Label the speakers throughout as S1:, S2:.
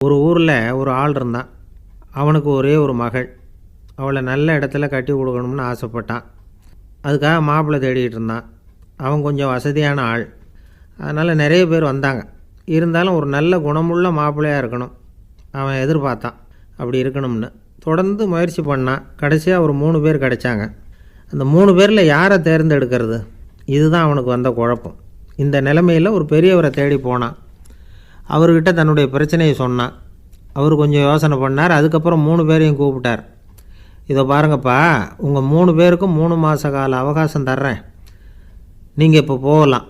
S1: ஒரு ஊரில் ஒரு ஆள் இருந்தான். அவனுக்கு ஒரே ஒரு மகள். அவளை நல்ல இடத்துல கட்டி கொடுக்கணும்னு ஆசைப்பட்டான். அதுக்காக மாப்பிள்ளை தேடிக்கிட்டு இருந்தான். அவன் கொஞ்சம் வசதியான ஆள். அதனால் நிறைய பேர் வந்தாங்க. இருந்தாலும் ஒரு நல்ல குணமுள்ள மாப்பிள்ளையாக இருக்கணும் அவன் எதிர்பார்த்தான். அப்படி இருக்கணும்னு தொடர்ந்து முயற்சி பண்ணான். கடைசியாக ஒரு 3 பேர் கிடைச்சாங்க. அந்த 3 பேரில் யாரை தேர்ந்தெடுக்கிறது, இதுதான் அவனுக்கு வந்த குழப்பம். இந்த நிலைமையில் ஒரு பெரியவரை தேடி போனான். அவர்கிட்ட தன்னுடைய பிரச்சனையை சொன்னான். அவர் கொஞ்சம் யோசனை பண்ணார். அதுக்கப்புறம் 3 பேரையும் கூப்பிட்டார். இதை பாருங்கப்பா, உங்கள் 3 பேருக்கும் 3 மாத கால அவகாசம் தர்றேன். நீங்கள் இப்போ போகலாம்.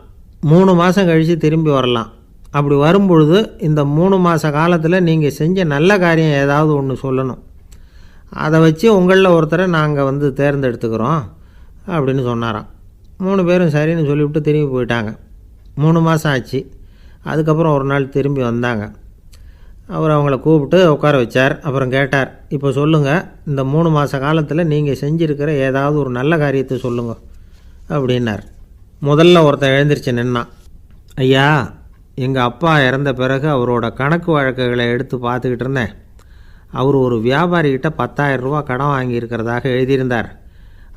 S1: 3 மாதம் கழித்து திரும்பி வரலாம். அப்படி வரும்பொழுது இந்த 3 மாத காலத்தில் நீங்கள் செஞ்ச நல்ல காரியம் ஏதாவது ஒன்று சொல்லணும். அதை வச்சு உங்களில் ஒருத்தரை நாங்கள் தேர்ந்தெடுத்துக்கிறோம் அப்படின்னு சொன்னாராம். 3 பேரும் சரின்னு சொல்லிவிட்டு திரும்பி போயிட்டாங்க. 3 மாதம் ஆச்சு. அதுக்கப்புறம் ஒரு நாள் திரும்பி வந்தாங்க. அவர் அவங்கள கூப்பிட்டு உட்கார வச்சார். அப்புறம் கேட்டார், இப்போ சொல்லுங்கள், இந்த 3 மாத காலத்தில் நீங்கள் செஞ்சுருக்கிற ஏதாவது ஒரு நல்ல காரியத்தை சொல்லுங்க அப்படின்னார். முதல்ல ஒருத்தன் எழுந்திரிச்சு நின்னான். ஐயா, எங்கள் அப்பா இறந்த பிறகு அவரோட கணக்கு வழக்குகளை எடுத்து பார்த்துக்கிட்டு இருந்தேன். அவர் ஒரு வியாபாரிகிட்ட 10,000 ரூபா கடன் வாங்கியிருக்கிறதாக எழுதியிருந்தார்.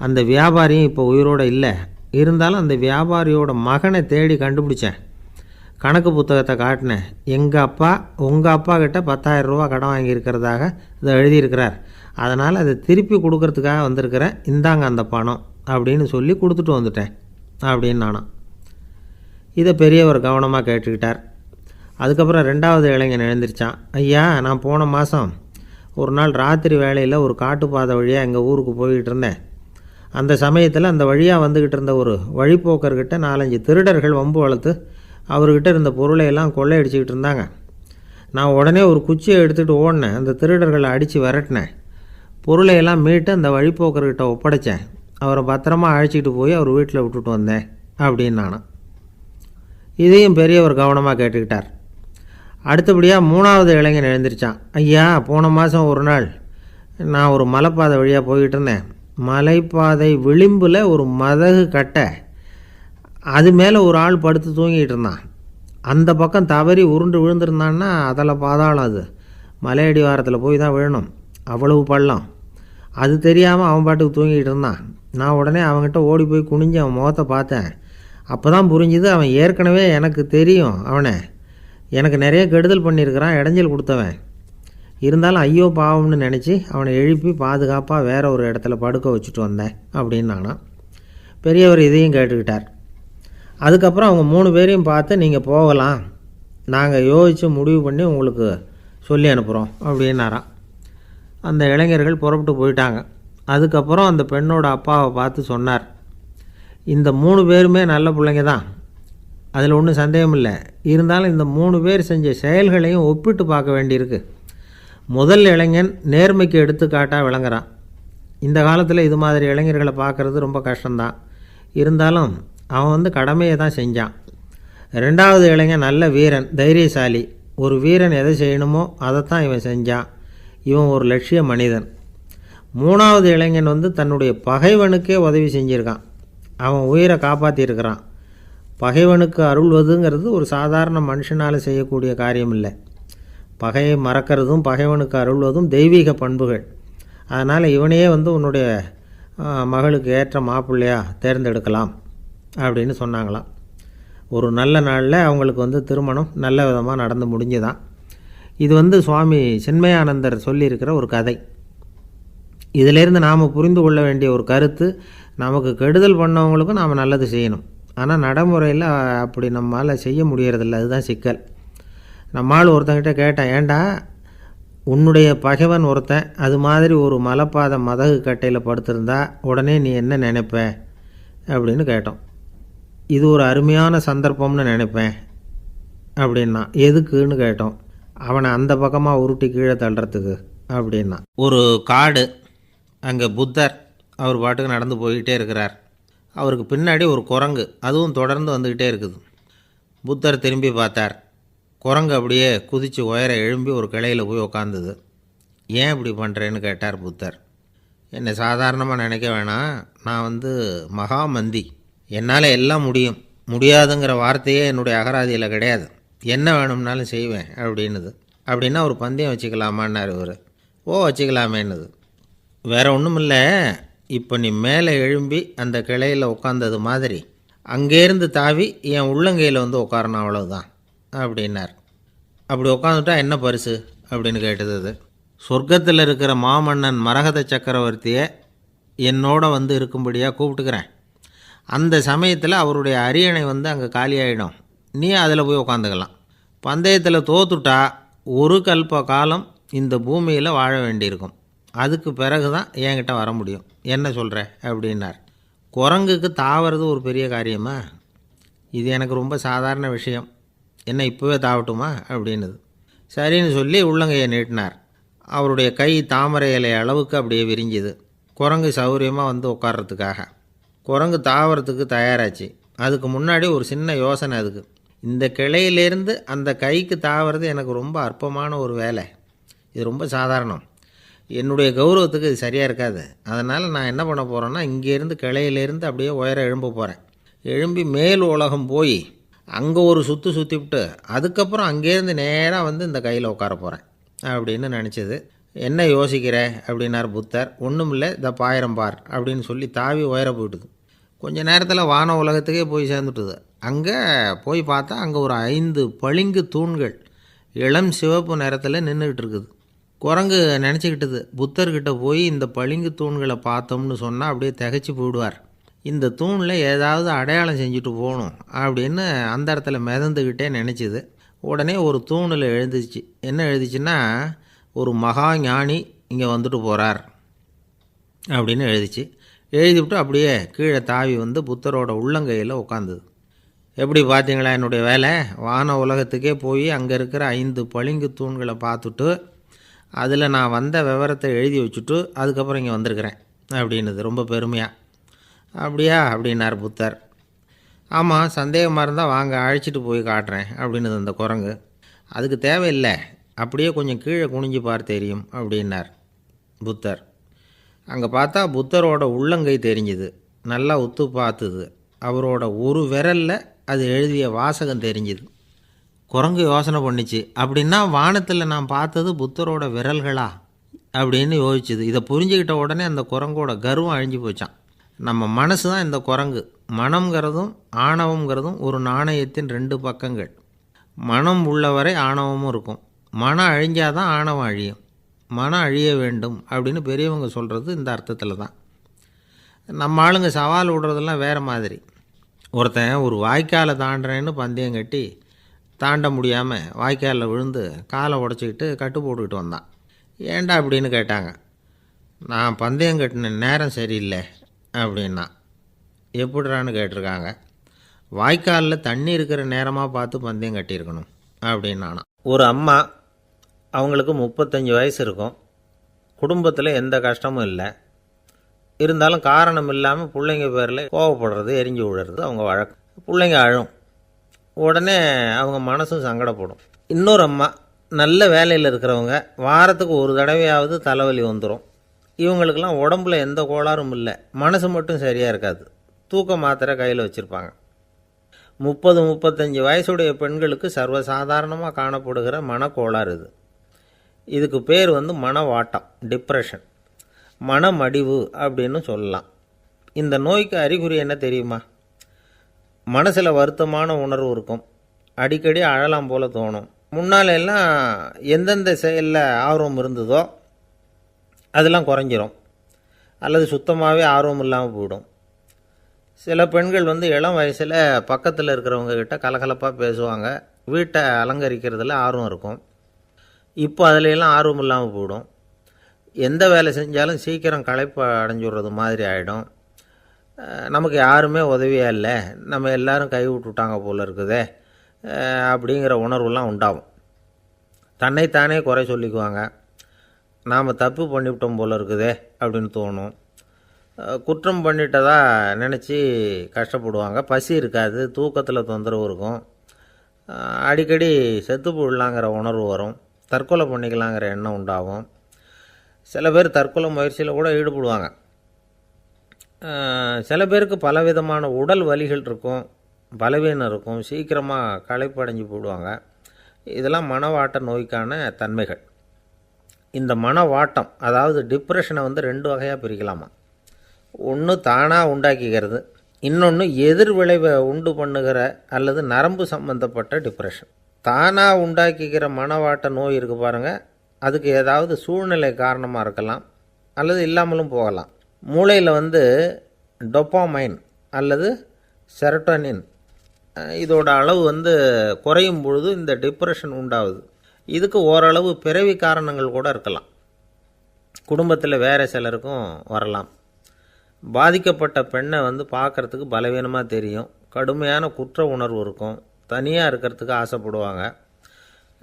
S1: அந்த வியாபாரியும் இப்போ உயிரோடு இல்லை. இருந்தாலும் அந்த வியாபாரியோட மகனை தேடி கண்டுபிடிச்சேன். கணக்கு புத்தகத்தை காட்டினேன். எங்கள் அப்பா உங்கள் அப்பா கிட்ட 10,000 ரூபா கடன் வாங்கியிருக்கிறதாக இதை எழுதியிருக்கிறார். அதனால் அதை திருப்பி கொடுக்கறதுக்காக வந்திருக்கிறேன். இந்தாங்க அந்த பணம் அப்படின்னு சொல்லி கொடுத்துட்டு வந்துட்டேன் அப்படின்னு நானாம். இதை பெரியவர் கவனமாக கேட்டுக்கிட்டார். அதுக்கப்புறம் 2வது இளைஞன் எழுந்திரிச்சான். ஐயா, நான் போன மாதம் ஒரு நாள் ராத்திரி வேளையில் ஒரு காட்டுப்பாதை வழியாக எங்கள் ஊருக்கு போய்கிட்டு இருந்தேன். அந்த சமயத்தில் அந்த வழியாக வந்துக்கிட்டு இருந்த ஒரு வழிப்போக்கர்கிட்ட 4-5 திருடர்கள் வம்பு வளர்த்து அவர்கிட்ட இருந்த பொருளை எல்லாம் கொள்ளையடிச்சிக்கிட்டு இருந்தாங்க. நான் உடனே ஒரு குச்சியை எடுத்துகிட்டு ஓடினேன். அந்த திருடர்களை அடித்து விரட்டினேன். பொருளை எல்லாம் மீட்டு அந்த வழிப்போக்கர்கிட்ட ஒப்படைச்சேன். அவரை பத்திரமா அழைச்சிக்கிட்டு போய் அவர் வீட்டில் விட்டுட்டு வந்தேன் அப்படின்னு நானும். இதையும் பெரியவர் கவனமாக கேட்டுக்கிட்டார். அடுத்தபடியாக 3வது இளைஞன் எழுந்திரிச்சான். ஐயா, போன மாதம் ஒரு நாள் நான் ஒரு மலைப்பாதை வழியாக போய்கிட்டு இருந்தேன். மலைப்பாதை விளிம்பில் ஒரு மதகு கட்டை, அது மேலே ஒரு ஆள் படுத்து தூங்கிட்டு இருந்தான். அந்த பக்கம் தவறி உருண்டு விழுந்திருந்தான்னா அதில் பாதாளம். அது மலையடி வாரத்தில் போய் தான் விழணும். அவ்வளவு பள்ளம். அது தெரியாமல் அவன் பாட்டுக்கு தூங்கிட்டு இருந்தான். நான் உடனே அவன்கிட்ட ஓடி போய் குனிஞ்சு அவன் முகத்தை பார்த்தேன். அப்போ தான் புரிஞ்சுது, அவன் ஏற்கனவே எனக்கு தெரியும். அவனை எனக்கு நிறைய கெடுதல் பண்ணியிருக்கிறான், இடைஞ்சல் கொடுத்தவன். இருந்தாலும் ஐயோ பாவம்னு நினச்சி அவனை எழுப்பி பாதுகாப்பாக வேற ஒரு இடத்துல படுக்க வச்சுட்டு வந்தேன் அப்படின்னு நானா. பெரியவர் இதையும் கேட்டுக்கிட்டார். அதுக்கப்புறம் அவங்க 3 பேரையும் பார்த்து, நீங்கள் போகலாம், நாங்கள் யோசித்து முடிவு பண்ணி உங்களுக்கு சொல்லி அனுப்புகிறோம் அப்படின்னாராம். அந்த இளைஞர்கள் புறப்பட்டு போயிட்டாங்க. அதுக்கப்புறம் அந்த பெண்ணோட அப்பாவை பார்த்து சொன்னார், இந்த 3 பேருமே நல்ல பிள்ளைங்க தான், அதில் ஒன்றும் சந்தேகம் இல்லை. இருந்தாலும் இந்த 3 பேர் செஞ்ச செயல்களையும் ஒப்பிட்டு பார்க்க வேண்டியிருக்கு. முதல் இளைஞன் நேர்மைக்கு எடுத்துக்காட்டாக விளங்குறான். இந்த காலத்தில் இது மாதிரி இளைஞர்களை பார்க்குறது ரொம்ப கஷ்டம்தான். இருந்தாலும் அவன் கடமையை தான் செஞ்சான். 2வது இளைஞன் நல்ல வீரன், தைரியசாலி. ஒரு வீரன் எதை செய்யணுமோ அதைத்தான் இவன் செஞ்சான். இவன் ஒரு லட்சிய மனிதன். 3வது இளைஞன் தன்னுடைய பகைவனுக்கே உதவி செஞ்சுருக்கான். அவன் உயிரை காப்பாற்றியிருக்கிறான். பகைவனுக்கு அருள்வதுங்கிறது ஒரு சாதாரண மனுஷனால் செய்யக்கூடிய காரியம் இல்லை. பகையை மறக்கிறதும் பகைவனுக்கு அருள்வதும் தெய்வீக பண்புகள். அதனால் இவனையே உன்னுடைய மகளுக்கு ஏற்ற மாப்பிள்ளையாக தேர்ந்தெடுக்கலாம் அப்படின்னு சொன்னாங்களாம். ஒரு நல்ல நாளில் அவங்களுக்கு திருமணம் நல்ல விதமாக நடந்து முடிஞ்சுதான். இது சுவாமி சின்மயானந்தர் சொல்லியிருக்கிற ஒரு கதை. இதிலேருந்து நாம் புரிந்து கொள்ள வேண்டிய ஒரு கருத்து, நமக்கு கெடுதல் பண்ணவங்களுக்கும் நாம் நல்லது செய்யணும். ஆனால் நடைமுறையில் அப்படி நம்மளால் செய்ய முடியறதில்ல. அதுதான் சிக்கல். நம்மால் ஒருத்தங்கிட்ட கேட்டேன், ஏண்டா உன்னுடைய பகைவன் ஒருத்தன் அது மாதிரி ஒரு மலைப்பாதை மதகு கட்டையில் படுத்திருந்தா உடனே நீ என்ன நினைப்ப அப்படின்னு கேட்டோம். இது ஒரு அருமையான சந்தர்ப்பம்னு நினைப்பேன் அப்படின்னா. எதுக்குன்னு கேட்டோம். அவனை அந்த பக்கமாக உருட்டி கீழே தள்ளுறதுக்கு அப்படின்னா. ஒரு காடு, அங்கே புத்தர் அவர் பாட்டுக்கு நடந்து போய்கிட்டே இருக்கிறார். அவருக்கு பின்னாடி ஒரு குரங்கு, அதுவும் தொடர்ந்து வந்துக்கிட்டே இருக்குது. புத்தர் திரும்பி பார்த்தார். குரங்கு அப்படியே குதித்து உயர எழும்பி ஒரு கிளையில் போய் உக்காந்துது. ஏன் இப்படி பண்ணுறேன்னு கேட்டார் புத்தர். என்னை சாதாரணமாக நினைக்க வேணாம், நான் மகாமந்தி, என்னால் எல்லாம் முடியும், முடியாதுங்கிற வார்த்தையே என்னுடைய அகராதியில் கிடையாது, என்ன வேணும்னாலும் செய்வேன் அப்படின்னுது. அப்படின்னா ஒரு பந்தயம் வச்சுக்கலாமான்னார் இவர். ஓ வச்சுக்கலாமேன்னுது. வேற ஒன்றும் இல்லை, இப்போ நீ மேலே எழும்பி அந்த கிளையில் உட்காந்தது மாதிரி அங்கேருந்து தாவி என் உள்ளங்கையில் வந்து உட்காரணும், அவ்வளவுதான் அப்படின்னார். அப்படி உட்காந்துட்டா என்ன பரிசு அப்படின்னு கேட்டது அது. சொர்க்கத்தில் இருக்கிற மாமன்னன் மரகத சக்கரவர்த்தியை என்னோட வந்து இருக்கும்படியாக கூப்பிட்டுக்கிறேன். அந்த சமயத்தில் அவருடைய அரியணை வந்து அங்கே காலியாகிடும், நீ அதில் போய் உட்காந்துக்கலாம். பந்தயத்தில் தோத்துட்டா ஒரு கல்ப காலம் இந்த பூமியில் வாழ வேண்டியிருக்கும். அதுக்கு பிறகு தான் என்கிட்ட வர முடியும். என்ன சொல்கிற அப்படின்னார். குரங்குக்கு தாவறது ஒரு பெரிய காரியமா? இது எனக்கு ரொம்ப சாதாரண விஷயம், என்ன இப்போவே தாவட்டுமா அப்படின்னுது. சரின்னு சொல்லி உள்ளங்கையை நீட்டினார். அவருடைய கை தாமரை இலை அளவுக்கு அப்படியே விரிஞ்சுது. குரங்கு சௌகரியமாக வந்து உட்கார்றதுக்காக. குரங்கு தாவறதுக்கு தயாராச்சு. அதுக்கு முன்னாடி ஒரு சின்ன யோசனை அதுக்கு. இந்த கிளையிலேருந்து அந்த கைக்கு தாவறது எனக்கு ரொம்ப அற்பமான ஒரு வேலை, இது ரொம்ப சாதாரணம், என்னுடைய கௌரவத்துக்கு இது சரியாக இருக்காது. அதனால் நான் என்ன பண்ண போகிறேன்னா, இங்கேருந்து கிளையிலேருந்து அப்படியே உயர எழும்ப போகிறேன். எழும்பி மேல் உலகம் போய் அங்கே ஒரு சுற்றிவிட்டு அதுக்கப்புறம் அங்கேருந்து நேராக வந்து இந்த கையில் உட்கார போகிறேன் அப்படின்னு நினச்சிது. என்ன யோசிக்கிற அப்படின்னார் புத்தர். ஒன்றும் இல்லை, இந்த பாயிரம் பார் அப்படின்னு சொல்லி தாவி உயர போயிட்டுது. கொஞ்ச நேரத்தில் வான உலகத்துக்கே போய் சேர்ந்துட்டுது. அங்கே போய் பார்த்தா அங்கே ஒரு 5 பளிங்கு தூண்கள் இளம் சிவப்பு நிறத்தில் நின்றுக்கிட்டு இருக்குது. குரங்கு நினச்சிக்கிட்டது, புத்தர்கிட்ட போய் இந்த பளிங்கு தூண்களை பார்த்தோம்னு சொன்னால் அப்படியே திகைச்சி போயிடுவார், இந்த தூணில் ஏதாவது அடையாளம் செஞ்சுட்டு போகணும் அப்படின்னு அந்த இடத்துல மிதந்துக்கிட்டே நினச்சிது. உடனே ஒரு தூணில் எழுந்துச்சு. என்ன எழுதிச்சுன்னா, ஒரு மகா ஞானி இங்கே வந்துட்டு போகிறார் அப்படின்னு எழுதிச்சு. எழுதிவிட்டு அப்படியே கீழே தாவி வந்து புத்தரோட உள்ளங்கையில் உட்காந்துது. எப்படி பார்த்தீங்களா என்னுடைய வேலை? வான உலகத்துக்கே போய் அங்கே இருக்கிற 5 பளிங்கு தூண்களை பார்த்துட்டு அதில் நான் வந்த விவரத்தை எழுதி வச்சுட்டு அதுக்கப்புறம் இங்கே வந்திருக்கிறேன் அப்படின்னுது ரொம்ப பெருமையாக. அப்படியா அப்படின்னார் புத்தர். ஆமாம், சந்தேகமாக இருந்தால் வாங்க அழைச்சிட்டு போய் காட்டுறேன் அப்படின்னுது அந்த குரங்கு. அதுக்கு தேவையில்லை, அப்படியே கொஞ்சம் கீழே குனிஞ்சு பார் தெரியும் அப்படின்னார் புத்தர். அங்கே பார்த்தா புத்தரோட உள்ளங்கை தெரிஞ்சுது. நல்லா உத்து பார்த்துது. அவரோட ஒரு விரலில் அது எழுதிய வாசகம் தெரிஞ்சுது. குரங்கு யோசனை பண்ணிச்சு, அப்படின்னா வானத்தில் நான் பார்த்தது புத்தரோட விரல்களா அப்படின்னு யோசிச்சுது. இதை புரிஞ்சுக்கிட்ட உடனே அந்த குரங்கோட கர்வம் அழிஞ்சு போச்சான். நம்ம மனசு தான் இந்த குரங்கு. மனம்ங்கிறதும் ஆணவங்கிறதும் ஒரு நாணயத்தின் 2 பக்கங்கள். மனம் உள்ளவரை ஆணவமும் இருக்கும். மனம் அழிஞ்சாதான் ஆணவம் அழியும். மனம் அழிய வேண்டும் அப்படின்னு பெரியவங்க சொல்கிறது இந்த அர்த்தத்தில் தான். நம்ம ஆளுங்க சவால் விடுறதெல்லாம் வேறு மாதிரி. ஒருத்தன் ஒரு வாய்க்காலை தாண்டுறேன்னு பந்தயம் கட்டி தாண்ட முடியாமல் வாய்க்காலில் விழுந்து காலை உடச்சிக்கிட்டு கட்டு போட்டுக்கிட்டு வந்தான். ஏன்டா அப்படின்னு கேட்டாங்க. நான் பந்தயம் கட்டின நேரம் சரியில்லை அப்படின்னா. எப்படிறான்னு கேட்டிருக்காங்க. வாய்க்காலில் தண்ணி இருக்கிற நேரமாக பார்த்து பந்தயம் கட்டியிருக்கணும் அப்படின்னானா. ஒரு அம்மா, அவங்களுக்கு 35 வயசு இருக்கும். குடும்பத்தில் எந்த கஷ்டமும் இல்லை. இருந்தாலும் காரணம் இல்லாமல் பிள்ளைங்க பேரில் கோவப்படுறது, எரிஞ்சு விழுறது அவங்க வழக்கம். பிள்ளைங்க அழும். உடனே அவங்க மனசும் சங்கடப்படும். இன்னொரு அம்மா, நல்ல வேலையில் இருக்கிறவங்க, வாரத்துக்கு ஒரு தடவையாவது தலைவலி வந்துடும். இவங்களுக்கெல்லாம் உடம்புல எந்த கோளாறும் இல்லை, மனசு மட்டும் சரியாக இருக்காது. தூக்க மாத்திரை கையில் வச்சுருப்பாங்க. 30-35 வயசுடைய பெண்களுக்கு சர்வசாதாரணமாக காணப்படுகிற மனக்கோளாறு இது. இதுக்கு பேர் வந்து மனவாட்டம், டிப்ரெஷன், மனமடிவு அப்படின்னு சொல்லலாம். இந்த நோய்க்கு அறிகுறி என்ன தெரியுமா? மனசில் வருத்தமான உணர்வு இருக்கும். அடிக்கடி அழலாம் போல தோணும். முன்னால் எல்லாம் எந்தெந்த செயலில் ஆர்வம் இருந்ததோ அதெல்லாம் குறைஞ்சிரும், அல்லது சுத்தமாகவே ஆர்வம் இல்லாமல் போயிடும். சில பெண்கள் வந்து இளம் வயசில் பக்கத்தில் இருக்கிறவங்க கிட்ட கலகலப்பாக பேசுவாங்க, வீட்டை அலங்கரிக்கிறதுல ஆர்வம் இருக்கும். இப்போ அதிலெல்லாம் ஆர்வம் இல்லாமல் போயிடும். எந்த வேலை செஞ்சாலும் சீக்கிரம் களைப்பு அடைஞ்சுடுறது மாதிரி ஆகிடும். நமக்கு யாருமே உதவியாக இல்லை, நம்ம எல்லோரும் கை விட்டுட்டாங்க போல் இருக்குதே அப்படிங்கிற உணர்வுலாம் உண்டாகும். தன்னைத்தானே குறை சொல்லிக்குவாங்க. நாம் தப்பு பண்ணிவிட்டோம் போல் இருக்குதே அப்படின்னு தோணும். குற்றம் பண்ணிட்டதா நினச்சி கஷ்டப்படுவாங்க. பசி இருக்காது, தூக்கத்தில் தொந்தரவு இருக்கும். அடிக்கடி செத்து போடலாங்கிற உணர்வு வரும். தற்கொலை பண்ணிக்கலாங்கிற எண்ணம் உண்டாகும். சில பேர் தற்கொலை முயற்சியில் கூட ஈடுபடுவாங்க. சில பேருக்கு பலவிதமான உடல் வலிகள் இருக்கும், பலவீனம் இருக்கும், சீக்கிரமாக களைப்படைஞ்சு போடுவாங்க. இதெல்லாம் மனவாட்ட நோய்க்கான தன்மைகள். இந்த மனவாட்டம் அதாவது டிப்ரெஷனை வந்து 2 வகையாக பிரிக்கலாமா. ஒன்று தானாக உண்டாக்கிக்கிறது, இன்னொன்று எதிர் விளைவை உண்டு பண்ணுகிற அல்லது நரம்பு சம்பந்தப்பட்ட டிப்ரெஷன். தானாக உண்டாக்கிக்கிற மனவாட்ட நோய் இருக்குது பாருங்கள், அதுக்கு ஏதாவது சூழ்நிலை காரணமாக இருக்கலாம் அல்லது இல்லாமலும் போகலாம். மூளையில் வந்து டொப்பாமைன் அல்லது செரட்டோனின் இதோட அளவு வந்து குறையும் பொழுது இந்த டிப்ரெஷன் உண்டாகுது. இதுக்கு ஓரளவு பிறவி காரணங்கள் கூட இருக்கலாம். குடும்பத்தில் வேறு சிலருக்கும் வரலாம். பாதிக்கப்பட்ட பெண்ணை வந்து பார்க்குறதுக்கு பலவீனமாக தெரியும், கடுமையான குற்ற உணர்வு இருக்கும், தனியாக இருக்கிறதுக்கு ஆசைப்படுவாங்க,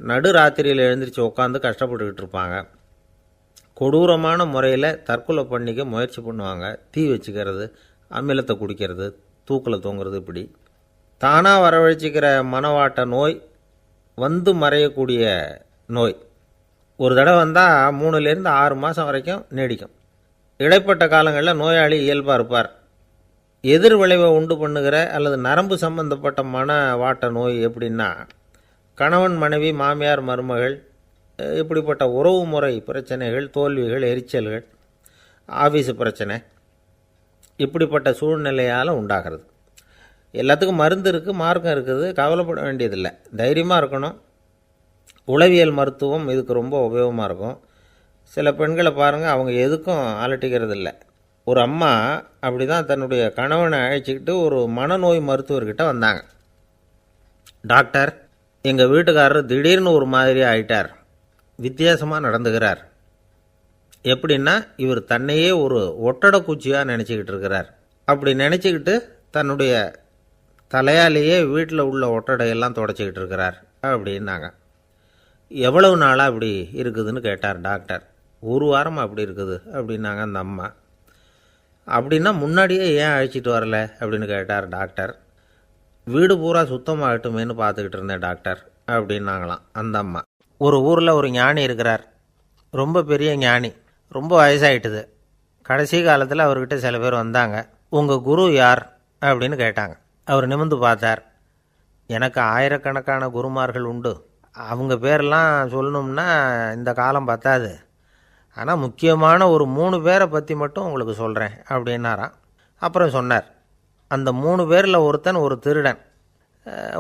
S1: நடு ராத்திரியில் எழுந்திரிச்சு உட்காந்து கஷ்டப்பட்டுக்கிட்டு இருப்பாங்க, கொடூரமான முறையில் தற்கொலை பண்ணிக்க முயற்சி பண்ணுவாங்க, தீ வச்சுக்கிறது, அமிலத்தை குடிக்கிறது, தூக்கில் தொங்குறது. இப்படி தானாக வரவழைச்சிக்கிற மனவாட்ட நோய் வந்து மறையக்கூடிய நோய். ஒரு தடவை வந்தால் 3லேருந்து 6 மாதம் வரைக்கும் நீடிக்கும். இடைப்பட்ட காலங்களில் நோயாளி இயல்பாக இருப்பார். எதிர் விளைவை உண்டு பண்ணுகிற அல்லது நரம்பு சம்பந்தப்பட்ட மனவாட்ட நோய் எப்படின்னா, கணவன் மனைவி மாமியார் மருமகள் இப்படிப்பட்ட உறவு முறை பிரச்சனைகள், தோல்விகள், எரிச்சல்கள், ஆஃபீஸு பிரச்சனை, இப்படிப்பட்ட சூழ்நிலையால் உண்டாகிறது. எல்லாத்துக்கும் மருந்து இருக்குது, மார்க்கம் இருக்குது, கவலைப்பட வேண்டியதில்லை, தைரியமாக இருக்கணும். உளவியல் மருத்துவம் இதுக்கு ரொம்ப உபயோகமாக இருக்கும். சில பெண்களை பாருங்கள், அவங்க எதுக்கும் அலட்டிக்கிறது இல்லை. ஒரு அம்மா அப்படி தான் தன்னுடைய கணவனை அழைச்சிக்கிட்டு ஒரு மனநோய் மருத்துவர்கிட்ட வந்தாங்க. டாக்டர், எங்கள் வீட்டுக்காரர் திடீர்னு ஒரு மாதிரி ஆயிட்டார், வித்தியாசமாக நடந்துக்கிறார். எப்படின்னா, இவர் தன்னையே ஒரு ஒட்டடை குச்சியாக நினச்சிக்கிட்டு இருக்கிறார். அப்படி நினச்சிக்கிட்டு தன்னுடைய தலையாலேயே வீட்டில் உள்ள ஒட்டடையெல்லாம் தொடச்சிக்கிட்டு இருக்கிறார் அப்படின்னாங்க. எவ்வளவு நாளாக அப்படி இருக்குதுன்னு கேட்டார் டாக்டர். 1 வாரமாக அப்படி இருக்குது அப்படின்னாங்க அந்த அம்மா. அப்படின்னா முன்னாடியே ஏன் அழைச்சிட்டு வரல அப்படின்னு கேட்டார் டாக்டர். வீடு பூரா சுத்தமாகட்டுமேனு பார்த்துக்கிட்டு இருந்தேன் டாக்டர் அப்படின்னாங்களாம் அந்த அம்மா. ஒரு ஊரில் ஒரு ஞானி இருக்கிறார், ரொம்ப பெரிய ஞானி, ரொம்ப வயசாகிட்டுது. கடைசி காலத்தில் அவர்கிட்ட சில பேர் வந்தாங்க. உங்கள் குரு யார் அப்படின்னு கேட்டாங்க. அவர் நிமிர்ந்து பார்த்தார். எனக்கு ஆயிரக்கணக்கான குருமார்கள் உண்டு, அவங்க பேரெல்லாம் சொல்லணும்னா இந்த காலம் பத்தாது, ஆனால் முக்கியமான ஒரு 3 பேரை பற்றி மட்டும் உங்களுக்கு சொல்கிறேன் அப்படின்னாராம். அப்புறம் சொன்னார், அந்த 3 பேரில் ஒருத்தன் ஒரு திருடன்.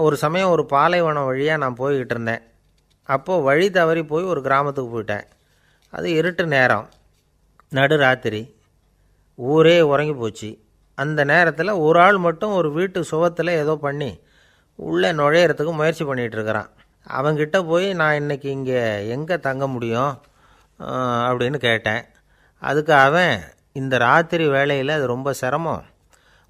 S1: ஒரு சமயம் ஒரு பாலைவனம் வழியாக நான் போய்கிட்டு இருந்தேன். அப்போது வழி தவறி போய் ஒரு கிராமத்துக்கு போயிட்டேன். அது இருட்டு நேரம், நடு ராத்திரி, ஊரே உறங்கி போச்சு. அந்த நேரத்தில் ஒரு ஆள் மட்டும் ஒரு வீட்டு சுவத்தில் ஏதோ பண்ணி உள்ளே நுழையிறதுக்கு முயற்சி பண்ணிகிட்ருக்கிறான். அவங்கிட்ட போய் நான் இன்றைக்கி இங்கே எங்கே தங்க முடியும் அப்படின்னு கேட்டேன். அதுக்கு அவன், இந்த ராத்திரி வேளையில் அது ரொம்ப சிரமம்,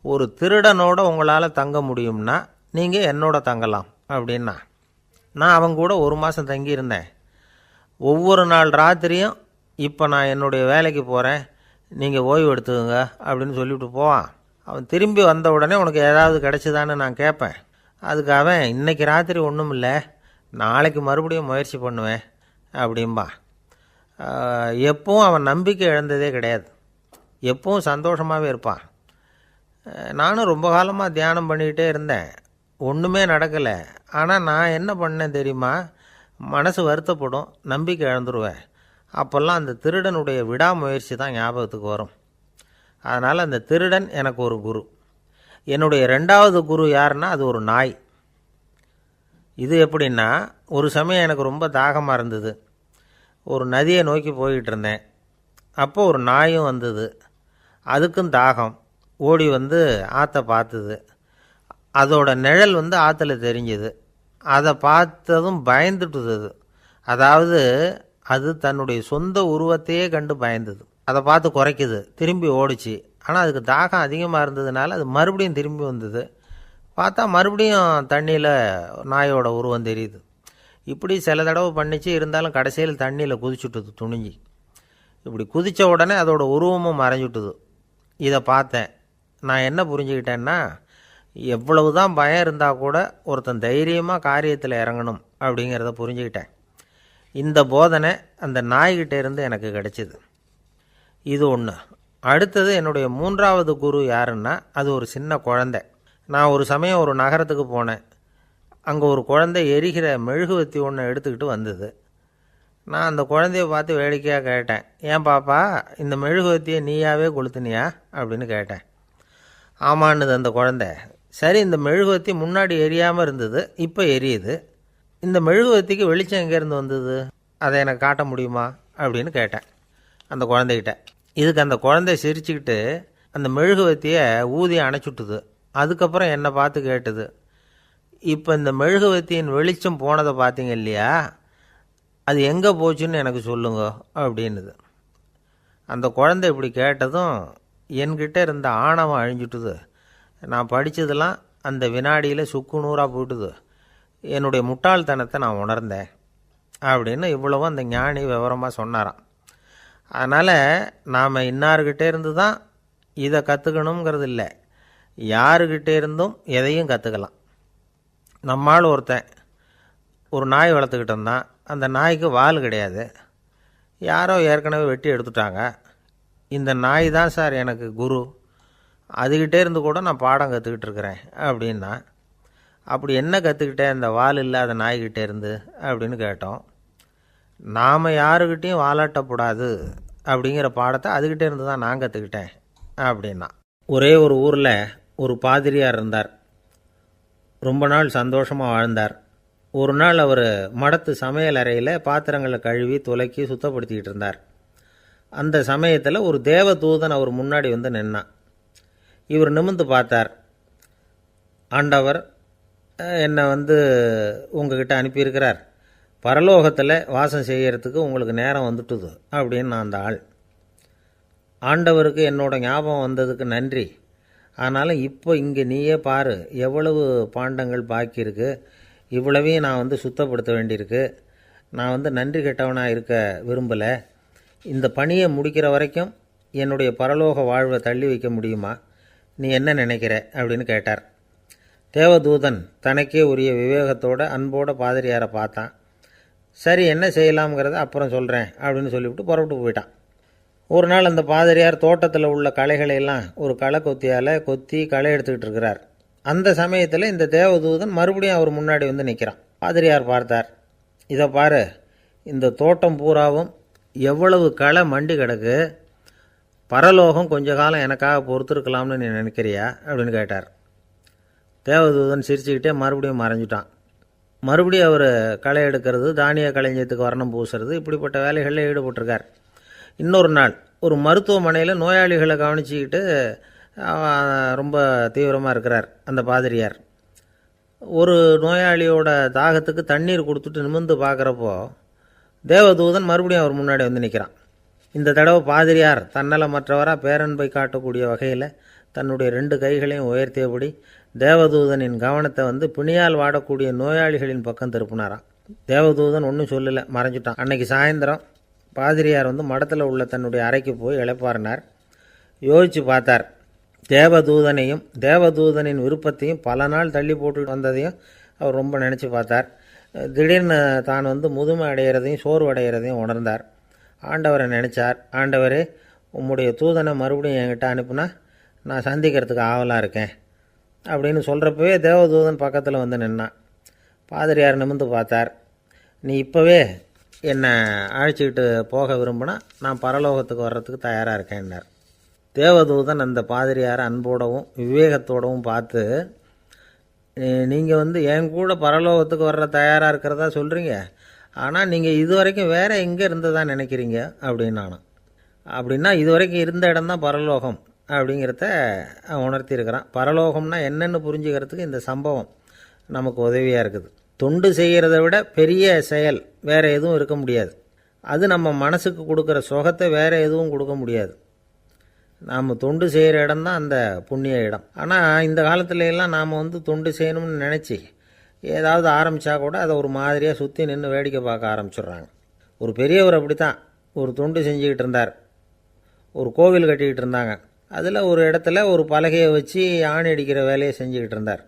S1: ஒரு திருடனோட உங்களால் தங்க முடியும்னா நீங்கள் என்னோட தங்கலாம் அப்படின்னா. நான் அவங்க கூட 1 மாதம் தங்கியிருந்தேன். ஒவ்வொரு நாள் ராத்திரியும் இப்போ நான் என்னுடைய வேலைக்கு போகிறேன், நீங்கள் ஓய்வு எடுத்துக்கோங்க அப்படின்னு சொல்லிவிட்டு போவான். அவன் திரும்பி வந்த உடனே உனக்கு ஏதாவது கிடச்சிதான்னு நான் கேட்பேன். அதுக்கு அவன், இன்றைக்கி ராத்திரி ஒன்றும் இல்லை, நாளைக்கு மறுபடியும் முயற்சி பண்ணுவேன் அப்படின்பா. எப்பவும் அவன் நம்பிக்கை இழந்ததே கிடையாது, எப்பவும் சந்தோஷமாகவே இருப்பான். நானும் ரொம்ப காலமாக தியானம் பண்ணிக்கிட்டே இருந்தேன், ஒன்றுமே நடக்கலை. ஆனால் நான் என்ன பண்ணேன் தெரியுமா, மனசு வருத்தப்படும், நம்பிக்கை இழந்துருவேன். அப்போல்லாம் அந்த திருடனுடைய விடாமுயற்சி தான் ஞாபகத்துக்கு வரும். அதனால் அந்த திருடன் எனக்கு ஒரு குரு. என்னுடைய 2வது குரு யாருன்னா, அது ஒரு நாய். இது எப்படின்னா, ஒரு சமயம் எனக்கு ரொம்ப தாகமாக இருந்தது. ஒரு நதியை நோக்கி போய்கிட்டு இருந்தேன். அப்போ ஒரு நாயும் வந்தது, அதுக்கும் தாகம். ஓடி வந்து ஆற்றை பார்த்துது. அதோட நிழல் வந்து ஆற்றுல தெரிஞ்சுது. அதை பார்த்ததும் பயந்துட்டுது. அதாவது அது தன்னுடைய சொந்த உருவத்தையே கண்டு பயந்தது. அதை பார்த்து குறைக்குது, திரும்பி ஓடிச்சு. ஆனால் அதுக்கு தாகம் அதிகமாக இருந்ததுனால அது மறுபடியும் திரும்பி வந்தது. பார்த்தா மறுபடியும் தண்ணியில் நாயோட உருவம் தெரியுது. இப்படி சில தடவை பண்ணிச்சு. இருந்தாலும் கடைசியில் தண்ணியில் குதிச்சுட்டுது துணிஞ்சி. இப்படி குதித்த உடனே அதோட உருவமும் மறைஞ்சுட்டுது. இதை பார்த்தேன். நான் என்ன புரிஞ்சுக்கிட்டேன்னா, எவ்வளவு தான் பயம் இருந்தால் கூட ஒருத்தன் தைரியமாக காரியத்தில் இறங்கணும் அப்படிங்கிறத புரிஞ்சுக்கிட்டேன். இந்த போதனை அந்த நாய்கிட்ட இருந்து எனக்கு கிடைச்சிது. இது ஒன்று. அடுத்தது என்னுடைய 3வது குரு யாருன்னா, அது ஒரு சின்ன குழந்தை. நான் ஒரு சமயம் ஒரு நகரத்துக்கு போனேன். அங்கே ஒரு குழந்தை எரிகிற மெழுகுவத்தி ஒன்று எடுத்துக்கிட்டு வந்தது. நான் அந்த குழந்தைய பார்த்து வேடிக்கையாக கேட்டேன், ஏன் பாப்பா இந்த மெழுகுவத்தியை நீயாவே கொளுத்துனியா அப்படின்னு கேட்டேன். ஆமான்னுது அந்த குழந்தை. சரி, இந்த மெழுகுவத்தி முன்னாடி எரியாமல் இருந்தது, இப்போ எரியுது. இந்த மெழுகுவத்திக்கு வெளிச்சம் எங்கேருந்து வந்தது, அதை எனக்கு காட்ட முடியுமா அப்படின்னு கேட்டேன் அந்த குழந்தைகிட்ட. இதுக்கு அந்த குழந்தை சிரிச்சுக்கிட்டு அந்த மெழுகுவத்தியை ஊதி அணைச்சுட்டுது. அதுக்கப்புறம் என்னை பார்த்து கேட்டுது, இப்போ இந்த மெழுகுவத்தியின் வெளிச்சம் போனதை பார்த்தீங்க இல்லையா, அது எங்கே போச்சுன்னு எனக்கு சொல்லுங்க அப்படின்னுது. அந்த குழந்தை இப்படி கேட்டதும் என்கிட்ட இருந்த ஆணவம் அழிஞ்சுட்டுது. நான் படித்ததெல்லாம் அந்த வினாடியில் சுக்கு நூறாக போயிட்டுது. என்னுடைய முட்டாள்தனத்தை நான் உணர்ந்தேன் அப்படின்னு இவ்வளவும் அந்த ஞானி விவரமாக சொன்னாராம். அதனால் நாம் இன்னார்கிட்டே இருந்து தான் இதை கற்றுக்கணுங்கிறது இல்லை, யாருக்கிட்டே இருந்தும் எதையும் கற்றுக்கலாம். நம்மால் ஒருத்தன் ஒரு நாய் வளர்த்துக்கிட்டு இருந்தான். அந்த நாய்க்கு வால் கிடையாது. யாரோ ஏற்கனவே வெட்டி எடுத்துட்டாங்க. இந்த நாய் தான் சார் எனக்கு குரு, அதுக்கிட்டே இருந்து கூட நான் பாடம் கற்றுக்கிட்டு இருக்கிறேன் அப்படின்னா. அப்படி என்ன கற்றுக்கிட்டேன் அந்த வால் இல்லாத நாய்கிட்டே இருந்து அப்படின்னு கேட்டோம். நாம் யாருக்கிட்டேயும் வாலாட்டக்கூடாது அப்படிங்கிற பாடத்தை அதுக்கிட்டே இருந்து தான் நான் கற்றுக்கிட்டேன் அப்படின்னா. ஒரே ஒரு ஊரில் ஒரு பாதிரியார் இருந்தார். ரொம்ப நாள் சந்தோஷமாக வாழ்ந்தார். ஒரு நாள் அவர் மடத்து சமையல் அறையில் பாத்திரங்களை கழுவி துலக்கி சுத்தப்படுத்திக்கிட்டு இருந்தார். அந்த சமயத்தில் ஒரு தேவதூதன் அவர் முன்னாடி வந்து நின்னான். இவர் நிமிர்ந்து பார்த்தார். ஆண்டவர் என்னை உங்ககிட்ட அனுப்பியிருக்கிறார், பரலோகத்தில் வாசம் செய்யறதுக்கு உங்களுக்கு நேரம் வந்துட்டுது அப்படின்னு நான் அந்த ஆள். ஆண்டவருக்கு என்னோட ஞாபகம் வந்ததுக்கு நன்றி. ஆனாலும் இப்போ இங்கே நீயே பாரு, எவ்வளவு பாண்டங்கள் பாக்கி இருக்குது, இவ்வளவையும் நான் சுத்தப்படுத்த வேண்டியிருக்கு. நான் நன்றி கெட்டவனாக இருக்க விரும்பலை. இந்த பணியை முடிக்கிற வரைக்கும் என்னுடைய பரலோக வாழ்வை தள்ளி வைக்க முடியுமா, நீ என்ன நினைக்கிற அப்படின்னு கேட்டார். தேவதூதன் தனக்கே உரிய விவேகத்தோட அன்போட பாதிரியாரை பார்த்தான். சரி, என்ன செய்யலாம்ங்கிறத அப்புறம் சொல்கிறேன் அப்படின்னு சொல்லிவிட்டு புறப்பட்டு போயிட்டான். ஒரு நாள் அந்த பாதிரியார் தோட்டத்தில் உள்ள களைகளையெல்லாம் ஒரு களை கொத்தியால் கொத்தி களை எடுத்துக்கிட்டு இருக்கிறார். அந்த சமயத்தில் இந்த தேவதூதன் மறுபடியும் அவர் முன்னாடி நிற்கிறான். பாதிரியார் பார்த்தார். இதை பாரு, இந்த தோட்டம் பூராவும் எவ்வளவு களை மண்டி கிடக்கு, பரலோகம் கொஞ்ச காலம் எனக்காக பொறுத்திருக்கலாம்னு நீ நினைக்கிறியா அப்படின்னு கேட்டார். தேவதூதன் சிரிச்சுக்கிட்டே மறுபடியும் மறைஞ்சிட்டான். மறுபடியும் அவர் களை எடுக்கிறது, தானிய களஞ்சியத்துக்கு வர்ணம் பூசுறது, இப்படிப்பட்ட வேலைகளில் ஈடுபட்டிருக்கார். இன்னொரு நாள் ஒரு மருத்துவமனையில் நோயாளிகளை கவனிச்சிக்கிட்டு ரொம்ப தீவிரமாக இருக்கிறார் அந்த பாதிரியார். ஒரு நோயாளியோட தாகத்துக்கு தண்ணீர் கொடுத்துட்டு நிமிர்ந்து பார்க்குறப்போ தேவதூதன் மறுபடியும் அவர் முன்னாடி நிற்கிறான். இந்த தடவை பாதிரியார் தன்னலமற்றவராக பேரன்பை காட்டக்கூடிய வகையில் தன்னுடைய 2 கைகளையும் உயர்த்தியபடி தேவதூதனின் கவனத்தை பிணியால் வாடக்கூடிய நோயாளிகளின் பக்கம் திருப்பினாராம். தேவதூதன் ஒன்றும் சொல்லலை, மறைஞ்சிட்டான். அன்னைக்கு சாயந்தரம் பாதிரியார் மடத்தில் உள்ள தன்னுடைய அறைக்கு போய் இளைப்பாறினார். யோசித்து பார்த்தார். தேவதூதனையும் தேவதூதனின் விருப்பத்தையும் பல நாள் தள்ளி போட்டு வந்ததையும் அவர் ரொம்ப நினச்சி பார்த்தார். திடீர்னு தான் முதுமை அடைகிறதையும் சோர்வு அடைகிறதையும் உணர்ந்தார். ஆண்டவரை நினச்சார். ஆண்டவரே, உம்முடைய தூதனை மறுபடியும் என்கிட்ட அனுப்புனா நான் சந்திக்கிறதுக்கு ஆவலாக இருக்கேன் அப்படின்னு சொல்கிறப்பவே தேவதூதன் பக்கத்தில் நின்னான். பாதிரியார் நிமிர்ந்து பார்த்தார். நீ இப்போவே என்னை அழைச்சிக்கிட்டு போக விரும்பினா நான் பரலோகத்துக்கு வர்றதுக்கு தயாராக இருக்கேன்னார். தேவதூதன் அந்த பாதிரியாரை அன்போடவும் விவேகத்தோடவும் பார்த்து, நீங்கள் என் கூட பரலோகத்துக்கு வர்ற தயாராக இருக்கிறதா சொல்கிறீங்க, ஆனால் நீங்கள் இது வரைக்கும் வேறு எங்கே இருந்ததா நினைக்கிறீங்க அப்படின்னானா. அப்படின்னா இது வரைக்கும் இருந்த இடம்தான் பரலோகம் அப்படிங்கிறத உணர்த்தியிருக்கிறான். பரலோகம்னா என்னென்னு புரிஞ்சுக்கிறதுக்கு இந்த சம்பவம் நமக்கு உதவியாக இருக்குது. தொண்டு செய்கிறத விட பெரிய செயல் வேறு எதுவும் இருக்க முடியாது. அது நம்ம மனசுக்கு கொடுக்குற சுகத்தை வேறு எதுவும் கொடுக்க முடியாது. நாம் தொண்டு செய்கிற இடம் தான் அந்த புண்ணிய இடம். ஆனால் இந்த காலத்துல எல்லாம் நாம் தொண்டு செய்யணும்னு நினச்சி ஏதாவது ஆரம்பித்தா கூட அதை ஒரு மாதிரியாக சுற்றி நின்று வேடிக்கை பார்க்க ஆரம்பிச்சிடுறாங்க. ஒரு பெரியவர் அப்படி தான் ஒரு தொண்டு செஞ்சுக்கிட்டு இருந்தார். ஒரு கோவில் கட்டிக்கிட்டு இருந்தாங்க. அதில் ஒரு இடத்துல ஒரு பலகையை வச்சு ஆணி அடிக்கிற வேலையை செஞ்சுக்கிட்டு இருந்தார்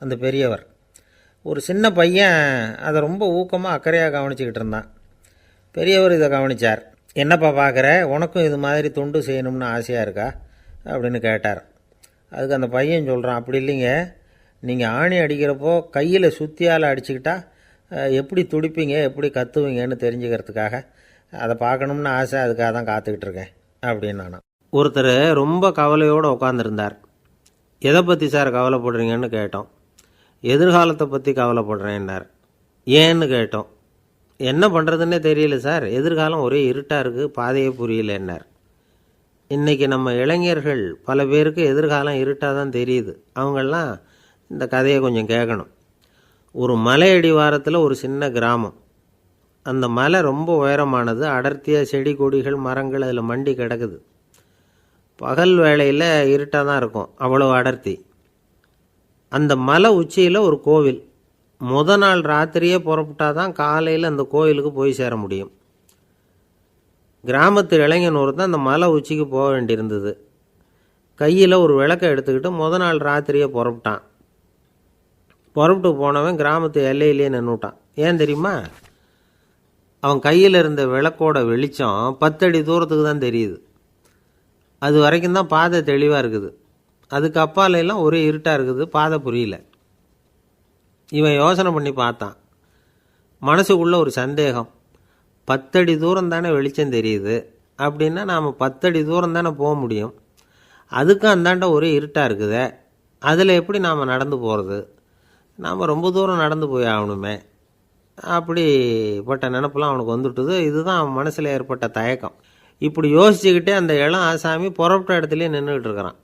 S1: அந்த பெரியவர். ஒரு சின்ன பையன் அதை ரொம்ப ஊக்கமாக அக்கறையாக கவனிச்சிக்கிட்டு இருந்தான். பெரியவர் இதை கவனித்தார். என்னப்பா பார்க்குற, உனக்கும் இது மாதிரி தொண்டு செய்யணும்னு ஆசையாக இருக்கா அப்படின்னு கேட்டார். அதுக்கு அந்த பையன் சொல்கிறான், அப்படி இல்லைங்க, நீங்கள் ஆணி அடிக்கிறப்போ கையில் சுத்தியால் அடிச்சுக்கிட்டா எப்படி துடிப்பீங்க, எப்படி கத்துவீங்கன்னு தெரிஞ்சுக்கிறதுக்காக அதை பார்க்கணும்னு ஆசை, அதுக்காக தான் காத்துக்கிட்டு இருக்கேன் அப்படின்னு நானும். ஒருத்தர் ரொம்ப கவலையோடு உட்காந்துருந்தார். எதை பற்றி சார் கவலைப்படுறீங்கன்னு கேட்டோம். எதிர்காலத்தை பற்றி கவலைப்படுறேன்னார். ஏன்னு கேட்டோம். என்ன பண்ணுறதுன்னே தெரியல சார், எதிர்காலம் ஒரே இருட்டாக இருக்குது, பாதையே புரியலன்னார். இன்றைக்கி நம்ம இளைஞர்கள் பல பேருக்கு எதிர்காலம் இருட்டாக தான் தெரியுது. அவங்கெல்லாம் இந்த கதையை கொஞ்சம் கேட்கணும். ஒரு மலை அடிவாரத்தில் ஒரு சின்ன கிராமம். அந்த மலை ரொம்ப உயரமானது. அடர்த்தியாக செடி கொடிகள் மரங்கள் அதில் மண்டி கிடக்குது. பகல் வேளையில் இருட்டாக தான் இருக்கும், அவ்வளோ அடர்த்தி. அந்த மலை உச்சியில் ஒரு கோவில். நாள் ராத்திரியே புறப்பட்டால் தான் காலையில் அந்த கோயிலுக்கு போய் சேர முடியும். கிராமத்து இளைஞன் ஒருத்தன் அந்த மலை உச்சிக்கு போக வேண்டியிருந்தது. கையில் ஒரு விளக்கை எடுத்துக்கிட்டு நாள் ராத்திரியே புறப்பட்டான். புறப்பட்டு போனவன் கிராமத்து எல்லையிலேயே நின்றுட்டான். ஏன் தெரியுமா? அவன் கையில் இருந்த விளக்கோட வெளிச்சம் 10 அடி தூரத்துக்கு தான் தெரியுது. அது வரைக்கும் தான் பாதை தெளிவாக இருக்குது. அதுக்கு அப்பாலெல்லாம் ஒரே இருட்டாக இருக்குது, பாதை புரியல. இவன் யோசனை பண்ணி பார்த்தான். மனசுக்குள்ள ஒரு சந்தேகம். 10 அடி தூரம் தானே வெளிச்சம் தெரியுது, அப்படின்னா நாம் 10 அடி தூரம் தானே போக முடியும். அதுக்கும் அந்தாண்ட ஒரே இருட்டாக இருக்குதே, அதில் எப்படி நாம் நடந்து போகிறது? நாம் ரொம்ப தூரம் நடந்து போய் ஆகணுமே. அப்படிப்பட்ட நினப்பெல்லாம் அவனுக்கு வந்துவிட்டுது. இதுதான் அவன் மனசில் ஏற்பட்ட தயக்கம். இப்படி யோசிச்சுக்கிட்டே அந்த இளம் ஆசாமி புறப்பட்ட இடத்துலையே நின்றுக்கிட்டு இருக்கிறான்.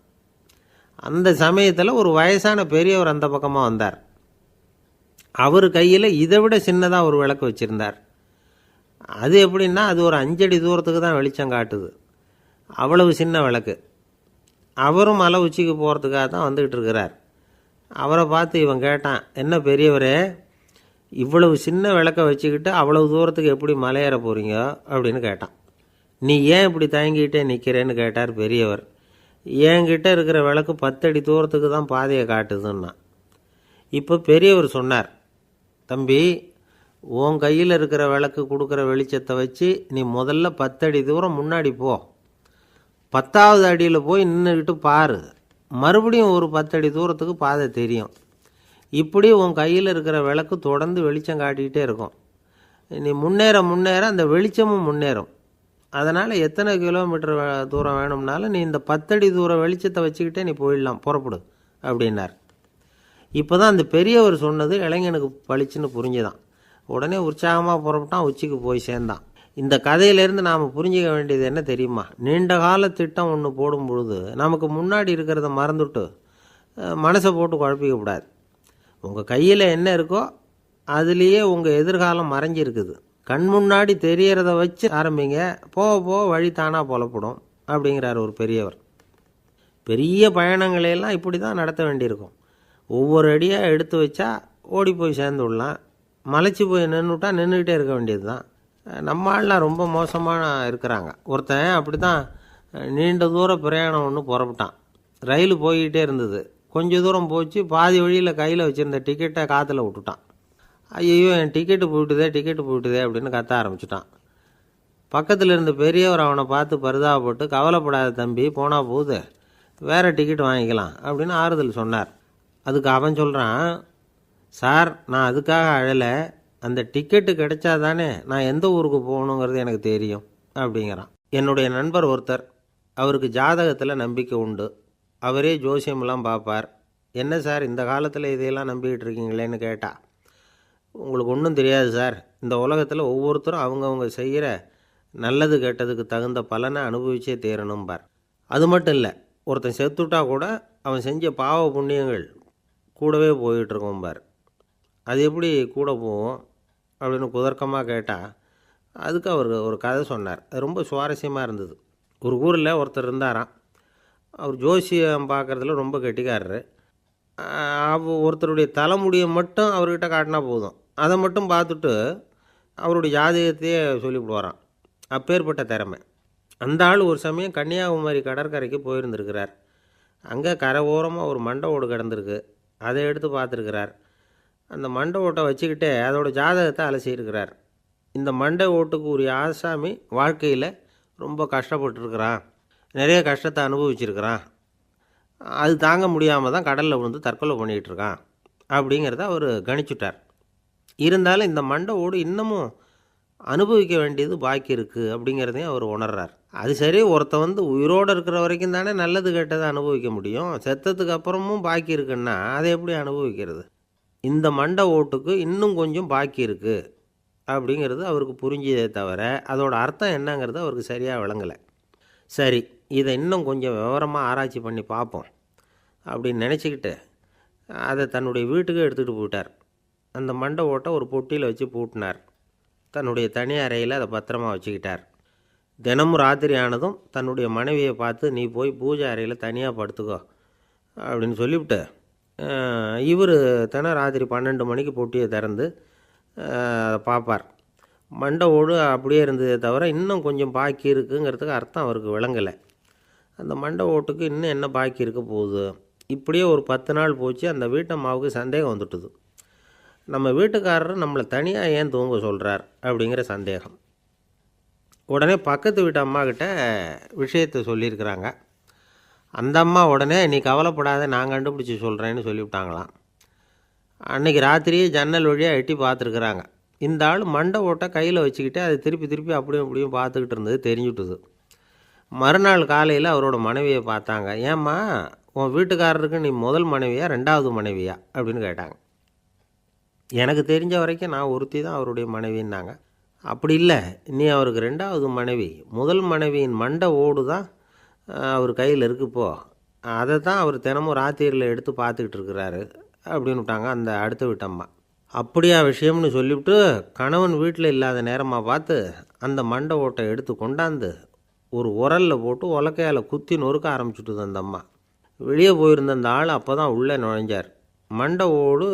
S1: அந்த சமயத்தில் ஒரு வயசான பெரியவர் அந்த பக்கமாக வந்தார். அவர் கையில் இதை விட சின்னதாக ஒரு விளக்கு வச்சுருந்தார். அது எப்படின்னா அது ஒரு 5 அடி தூரத்துக்கு தான் வெளிச்சம் காட்டுது. அவ்வளவு சின்ன விளக்கு. அவரும் மலை உச்சிக்கு போகிறதுக்காக தான் வந்துக்கிட்டு இருக்கிறார். அவரை பார்த்து இவன் கேட்டான், என்ன பெரியவரே, இவ்வளவு சின்ன விளக்கை வச்சுக்கிட்டு அவ்வளவு தூரத்துக்கு எப்படி மலையேற போகிறீங்க அப்படின்னு கேட்டான். நீ ஏன் இப்படி தயங்கிட்டே நிற்கிறேன்னு கேட்டார் பெரியவர். என்கிட்ட இருக்கிற விளக்கு 10 அடி தூரத்துக்கு தான் பாதையை காட்டுதுன்னா. இப்போ பெரியவர் சொன்னார், தம்பி, உன் கையில் இருக்கிற விளக்கு கொடுக்குற வெளிச்சத்தை வச்சு நீ முதல்ல 10 அடி தூரம் முன்னாடி போ. 10வது அடியில் போய் நின்றுக்கிட்டு பாரு. மறுபடியும் ஒரு 10 அடி தூரத்துக்கு பாதை தெரியும். இப்படி உன் கையில் இருக்கிற விளக்கு தொடர்ந்து வெளிச்சம் காட்டிக்கிட்டே இருக்கும். நீ முன்னேற முன்னேற அந்த வெளிச்சமும் முன்னேறும். அதனால் எத்தனை கிலோமீட்டர் தூரம் வேணும்னாலும் நீ இந்த 10 அடி தூரம் வெளிச்சத்தை வச்சுக்கிட்டே நீ போயிடலாம், புறப்படு அப்படின்னார். இப்போ தான் அந்த பெரியவர் சொன்னது இளைஞனுக்கு பளிச்சுன்னு புரிஞ்சுதான். உடனே உற்சாகமாக புறப்பட்டான், உச்சிக்கு போய் சேர்ந்தான். இந்த கதையிலேருந்து நாம் புரிஞ்சிக்க வேண்டியது என்ன தெரியுமா? நீண்ட கால திட்டம் ஒன்று போடும் பொழுது நமக்கு முன்னாடி இருக்கிறத மறந்துட்டு மனசை போட்டு குழப்பிக்கக்கூடாது. உங்கள் கையில் என்ன இருக்கோ அதுலேயே உங்கள் எதிர்காலம் மறைஞ்சிருக்குது. கண் முன்னாடி தெரியறத வச்சு ஆரம்பிங்க, போக போக வழி தானாக புலப்படும் அப்படிங்கிறார் ஒரு பெரியவர். பெரிய பயணங்களையெல்லாம் இப்படி தான் நடத்த வேண்டியிருக்கும். ஒவ்வொரு அடியாக எடுத்து வச்சா ஓடி போய் சேர்ந்து விடலாம். மலைச்சி போய் நின்றுட்டா நின்றுக்கிட்டே இருக்க வேண்டியது தான். நம்ம ஆள்லாம் ரொம்ப மோசமாக இருக்கிறாங்க. ஒருத்தன் அப்படி தான் நீண்ட தூர பிரயாணம் ஒன்று புறப்பட்டான். ரயில் போய்கிட்டே இருந்தது. கொஞ்சம் தூரம் போச்சு, பாதி வழியில் கையில் வச்சுருந்த டிக்கெட்டை காற்றுல விட்டுட்டான். ஐயோ, என் டிக்கெட்டு போயிட்டுதே அப்படின்னு கத்த ஆரம்பிச்சிட்டான். பக்கத்தில் இருந்த பெரியவர் அவனை பார்த்து பரிதாபப்பட்டு, கவலைப்படாத தம்பி, போனால் போகுது, வேறு டிக்கெட் வாங்கிக்கலாம் அப்படின்னு ஆறுதல் சொன்னார். அதுக்கு அவன் சொல்கிறான், சார், நான் அதுக்காக அழலை, அந்த டிக்கெட்டு கிடைச்சா தானே நான் எந்த ஊருக்கு போகணுங்கிறது எனக்கு தெரியும் அப்படிங்கிறான். என்னுடைய நண்பர் ஒருத்தர், அவருக்கு ஜாதகத்தில் நம்பிக்கை உண்டு. அவரே ஜோசியமெல்லாம் பார்ப்பார். என்ன சார், இந்த காலத்தில் இதையெல்லாம் நம்பிக்கிட்டு இருக்கீங்களேன்னு கேட்டா, உங்களுக்கு ஒன்றும் தெரியாது சார், இந்த உலகத்தில் ஒவ்வொருத்தரும் அவங்கவுங்க செய்கிற நல்லது கெட்டதுக்கு தகுந்த பலனை அனுபவிச்சே தேரணும்பார். அது மட்டும் இல்லை, ஒருத்தன் செத்துட்டா கூட அவன் செஞ்ச பாவ புண்ணியங்கள் கூடவே போயிட்டுருக்கோம்பார். அது எப்படி கூட போவோம் அப்படின்னு குதர்க்கமாக கேட்டால் அதுக்கு அவர் ஒரு கதை சொன்னார். அது ரொம்ப சுவாரஸ்யமாக இருந்தது. ஒரு ஊரில் ஒருத்தர் இருந்தாராம். அவர் ஜோசியம் பார்க்குறதுல ரொம்ப கெட்டிக்காரரு. ஒருத்தருடைய தலைமுடியை மட்டும் அவர்கிட்ட காட்டினா போதும், அதை மட்டும் பார்த்துட்டு அவருடைய ஜாதகத்தையே சொல்லிவிடுவாராம். அப்பேற்பட்ட திறமை. அந்த ஆள் ஒரு சமயம் கன்னியாகுமரி கடற்கரைக்கு போயிருந்துருக்கிறார். அங்கே கரை ஓரமாக ஒரு மண்டை ஓடு கிடந்திருக்கு. அதை எடுத்து பார்த்துருக்கிறார். அந்த மண்டை ஓட்டை வச்சுக்கிட்டே அதோட ஜாதகத்தை அலசியிருக்கிறார். இந்த மண்டை ஓட்டுக்கு உரிய ஆசாமி வாழ்க்கையில் ரொம்ப கஷ்டப்பட்டுருக்கிறான், நிறைய கஷ்டத்தை அனுபவிச்சிருக்கிறான். அது தாங்க முடியாமல் தான் கடலில் விழுந்து தற்கொலை பண்ணிகிட்டு இருக்கான் அப்படிங்கிறத அவர் கணிச்சுட்டார். இருந்தாலும் இந்த மண்டை ஓடு இன்னமும் அனுபவிக்க வேண்டியது பாக்கி இருக்குது அப்படிங்கிறதையும் அவர் உணர்றார். அது சரி, ஒருத்த உயிரோடு இருக்கிற வரைக்கும் தானே நல்லது கெட்டதை அனுபவிக்க முடியும். செத்ததுக்கு அப்புறமும் பாக்கி இருக்குன்னா அதை எப்படி அனுபவிக்கிறது? இந்த மண்டை ஓட்டுக்கு இன்னும் கொஞ்சம் பாக்கி இருக்குது அப்படிங்கிறது அவருக்கு புரிஞ்சதே தவிர அதோட அர்த்தம் என்னங்கிறது அவருக்கு சரியாக விளங்கலை. சரி, இதை இன்னும் கொஞ்சம் விவரமாக ஆராய்ச்சி பண்ணி பார்ப்போம் அப்படின்னு நினச்சிக்கிட்டு அதை தன்னுடைய வீட்டுக்கு எடுத்துகிட்டு போயிட்டார். அந்த மண்டை ஓட்டை ஒரு பொட்டியில் வச்சு பூட்டினார். தன்னுடைய தனி அறையில் அதை பத்திரமா வச்சுக்கிட்டார். தினமும் ராத்திரி ஆனதும் தன்னுடைய மனைவியை பார்த்து, நீ போய் பூஜை அறையில் தனியாக படுத்துக்கோ அப்படின்னு சொல்லிவிட்டு இவர் தினம் ராத்திரி 12 மணிக்கு பொட்டியை திறந்து அதை பார்ப்பார். மண்டை ஓடு அப்படியே இருந்ததே தவிர இன்னும் கொஞ்சம் பாக்கி இருக்குங்கிறதுக்கு அர்த்தம் அவருக்கு விளங்கலை. அந்த மண்டை ஓட்டுக்கு இன்னும் என்ன பாக்கி இருக்க போகுது? இப்படியே ஒரு 10 நாள் போச்சு. அந்த வீட்டம்மாவுக்கு சந்தேகம் வந்துட்டுது. நம்ம வீட்டுக்காரர் நம்மளை தனியாக ஏன் தூங்க சொல்கிறார் அப்படிங்கிற சந்தேகம். உடனே பக்கத்து வீட்டு அம்மாக்கிட்ட விஷயத்தை சொல்லியிருக்கிறாங்க. அந்த அம்மா உடனே, நீ கவலைப்படாத, நான் கண்டுபிடிச்சி சொல்கிறேன்னு சொல்லிவிட்டாங்களாம். அன்றைக்கி ராத்திரியே ஜன்னல் வழியாக எட்டி பார்த்துருக்குறாங்க. இந்த ஆள் மண்டை ஓட்டை கையில் வச்சுக்கிட்டு அதை திருப்பி திருப்பி அப்படியும் அப்படியும் பார்த்துக்கிட்டு இருந்தது தெரிஞ்சுட்டுது. மறுநாள் காலையில் அவரோட மனைவியை பார்த்தாங்க. ஏம்மா, உன் வீட்டுக்காரருக்கு நீ முதல் மனைவியா 2வது மனைவியா அப்படின்னு கேட்டாங்க. எனக்கு தெரிஞ்ச வரைக்கும் நான் ஒருத்தி தான் அவருடைய மனைவின்னாங்க. அப்படி இல்லை, நீ அவருக்கு 2வது மனைவி. முதல் மனைவியின் மண்டை ஓடு தான் அவர் கையில் இருக்குப்போ, அதை தான் அவர் தினமும் ராத்திரியில் எடுத்து பார்த்துக்கிட்டு இருக்கிறாரு அப்படின்னு விட்டாங்க அந்த அடுத்த வீட்டம்மா. அப்படியா விஷயம்னு சொல்லிவிட்டு கணவன் வீட்டில் இல்லாத நேரமாக பார்த்து அந்த மண்டை ஓட்டை எடுத்து கொண்டாந்து ஒரு உரலில் போட்டு உலக்கையால் குத்தி நொறுக்க ஆரம்பிச்சுட்டுது அந்த அம்மா. வெளியே போயிருந்த அந்த ஆள் அப்போ தான் உள்ளே நுழைஞ்சார். மண்டை ஓடு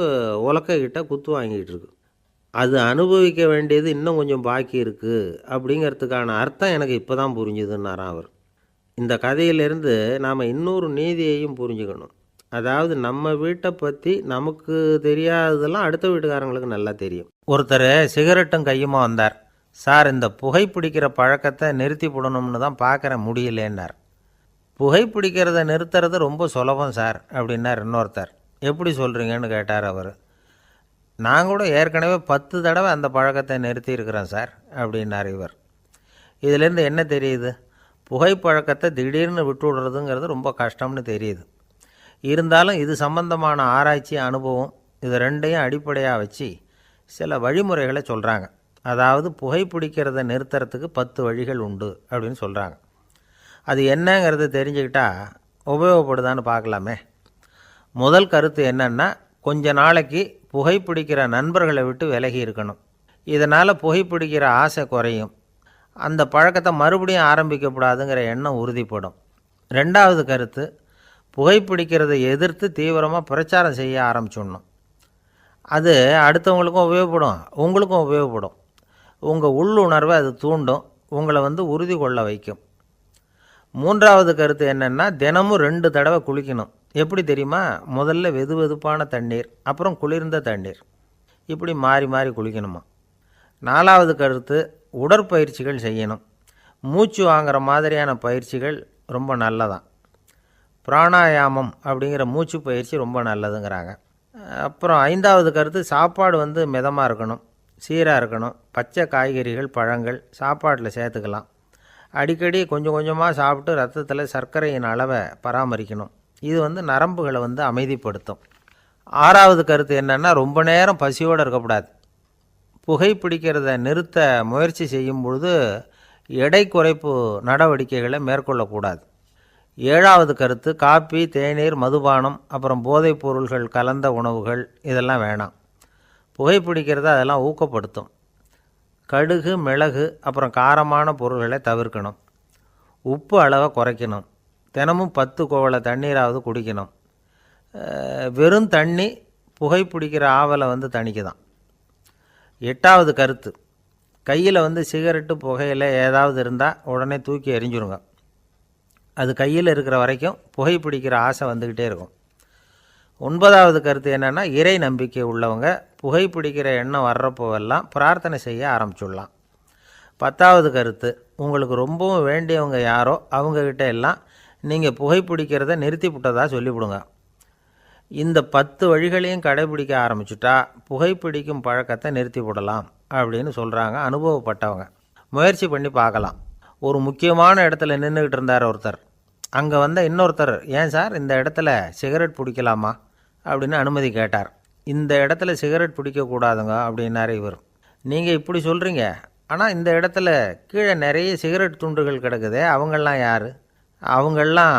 S1: உலக்கைக்கிட்ட குத்து வாங்கிட்டு இருக்கு. அது அனுபவிக்க வேண்டியது இன்னும் கொஞ்சம் பாக்கி இருக்குது அப்படிங்கிறதுக்கான அர்த்தம் எனக்கு இப்போ தான் புரிஞ்சுதுன்னாராம் அவர். இந்த கதையிலேருந்து நாம் இன்னொரு நீதியையும் புரிஞ்சுக்கணும். அதாவது நம்ம வீட்டை பற்றி நமக்கு தெரியாததெல்லாம் அடுத்த வீட்டுக்காரங்களுக்கு நல்லா தெரியும். ஒருத்தர் சிகரெட்டும் கையுமா வந்தார். சார், இந்த புகைப்பிடிக்கிற பழக்கத்தை நிறுத்தி போடணும்னு தான் பார்க்குறேன், முடியலேன்னார். புகைப்பிடிக்கிறத நிறுத்துறது ரொம்ப சுலபம் சார் அப்படின்னார் இன்னொருத்தர். எப்படி சொல்கிறீங்கன்னு கேட்டார் அவர். நான் கூட ஏற்கனவே 10 தடவை அந்த பழக்கத்தை நிறுத்தி இருக்கிறேன் சார் அப்படின்னார் இவர். இதிலேருந்து என்ன தெரியுது? புகைப்பழக்கத்தை திடீர்னு விட்டு விடுறதுங்கிறது ரொம்ப கஷ்டம்னு தெரியுது. இருந்தாலும் இது சம்பந்தமான ஆராய்ச்சி, அனுபவம், இது ரெண்டையும் அடிப்படையாக வச்சு சில வழிமுறைகளை சொல்கிறாங்க. அதாவது புகைப்பிடிக்கிறத நிறுத்துறதுக்கு 10 வழிகள் உண்டு அப்படின்னு சொல்கிறாங்க. அது என்னங்கிறத தெரிஞ்சுக்கிட்டால் உபயோகப்படுதான்னு பார்க்கலாமே. முதல் கருத்து என்னென்னா, கொஞ்ச நாளைக்கு புகைப்பிடிக்கிற நண்பர்களை விட்டு விலகி இருக்கணும். இதனால் புகைப்பிடிக்கிற ஆசை குறையும். அந்த பழக்கத்தை மறுபடியும் ஆரம்பிக்கப்படாதுங்கிற எண்ணம் உறுதிப்படும். 2வது கருத்து, புகைப்பிடிக்கிறதை எதிர்த்து தீவிரமாக பிரச்சாரம் செய்ய ஆரம்பிச்சிடணும். அது அடுத்தவங்களுக்கும் உபயோகப்படும், உங்களுக்கும் உபயோகப்படும். உங்கள் உள்ளுணர்வை அது தூண்டும், உங்களை உறுதி கொள்ள வைக்கும். 3வது கருத்து என்னென்னா, தினமும் 2 தடவை குளிக்கணும். எப்படி தெரியுமா? முதல்ல வெது வெதுப்பான தண்ணீர், அப்புறம் குளிர்ந்த தண்ணீர், இப்படி மாறி மாறி குளிக்கணுமா. 4வது கருத்து, உடற்பயிற்சிகள் செய்யணும். மூச்சு வாங்குகிற மாதிரியான பயிற்சிகள் ரொம்ப நல்லதான். பிராணாயாமம் அப்படிங்கிற மூச்சு பயிற்சி ரொம்ப நல்லதுங்கிறாங்க. அப்புறம் 5வது கருத்து, சாப்பாடு மிதமாக இருக்கணும், சீராக இருக்கணும். பச்சை காய்கறிகள், பழங்கள் சாப்பாட்டில் சேர்த்துக்கலாம். அடிக்கடி கொஞ்சம் கொஞ்சமாக சாப்பிட்டு ரத்தத்தில் சர்க்கரையின் அளவை பராமரிக்கணும். இது நரம்புகளை அமைதிப்படுத்தும். 6வது கருத்து என்னென்னா, ரொம்ப நேரம் பசியோடு இருக்கக்கூடாது. புகைப்பிடிக்கிறத நிறுத்த முயற்சி செய்யும் பொழுது எடை குறைப்பு நடவடிக்கைகளை மேற்கொள்ளக்கூடாது. 7வது கருத்து, காப்பி, தேநீர், மதுபானம், அப்புறம் போதைப் பொருள்கள் கலந்த உணவுகள் இதெல்லாம் வேணாம். புகைப்பிடிக்கிறத அதெல்லாம் ஊக்கப்படுத்தும். கடுகு, மிளகு, அப்புறம் காரமான பொருள்களை தவிர்க்கணும். உப்பு அளவை குறைக்கணும். தினமும் 10 குவளை தண்ணீராவது குடிக்கணும். வெறும் தண்ணி புகைப்பிடிக்கிற ஆவலை தணிக்குதான். 8வது கருத்து, கையில் சிகரெட்டு, புகையில ஏதாவது இருந்தால் உடனே தூக்கி எறிஞ்சிருங்க. அது கையில் இருக்கிற வரைக்கும் புகைப்பிடிக்கிற ஆசை வந்துக்கிட்டே இருக்கும். 9வது கருத்து என்னென்னா, இறை நம்பிக்கை உள்ளவங்க புகைப்பிடிக்கிற எண்ணம் வர்றப்போவெல்லாம் பிரார்த்தனை செய்ய ஆரம்பிச்சுடலாம். 10வது கருத்து, உங்களுக்கு ரொம்பவும் வேண்டியவங்க யாரோ அவங்கக்கிட்ட எல்லாம் நீங்கள் புகைப்பிடிக்கிறத நிறுத்திவிட்டதா சொல்லிவிடுங்க. இந்த 10 வழிகளையும் கடைபிடிக்க ஆரம்பிச்சுட்டா புகைப்பிடிக்கும் பழக்கத்தை நிறுத்தி விடலாம் அப்படின்னு சொல்கிறாங்க அனுபவப்பட்டவங்க. முயற்சி பண்ணி பார்க்கலாம். ஒரு முக்கியமான இடத்துல நின்றுக்கிட்டு இருந்தார் ஒருத்தர். அங்கே வந்த இன்னொருத்தர், ஏன் சார் இந்த இடத்துல சிகரெட் பிடிக்கலாமா அப்படின்னு அனுமதி கேட்டார். இந்த இடத்துல சிகரெட் பிடிக்கக்கூடாதுங்க அப்படின்னாரு இவர். நீங்கள் இப்படி சொல்கிறீங்க, ஆனால் இந்த இடத்துல கீழே நிறைய சிகரெட் துண்டுகள் கிடக்குதே, அவங்கெல்லாம் யார்? அவங்கெல்லாம்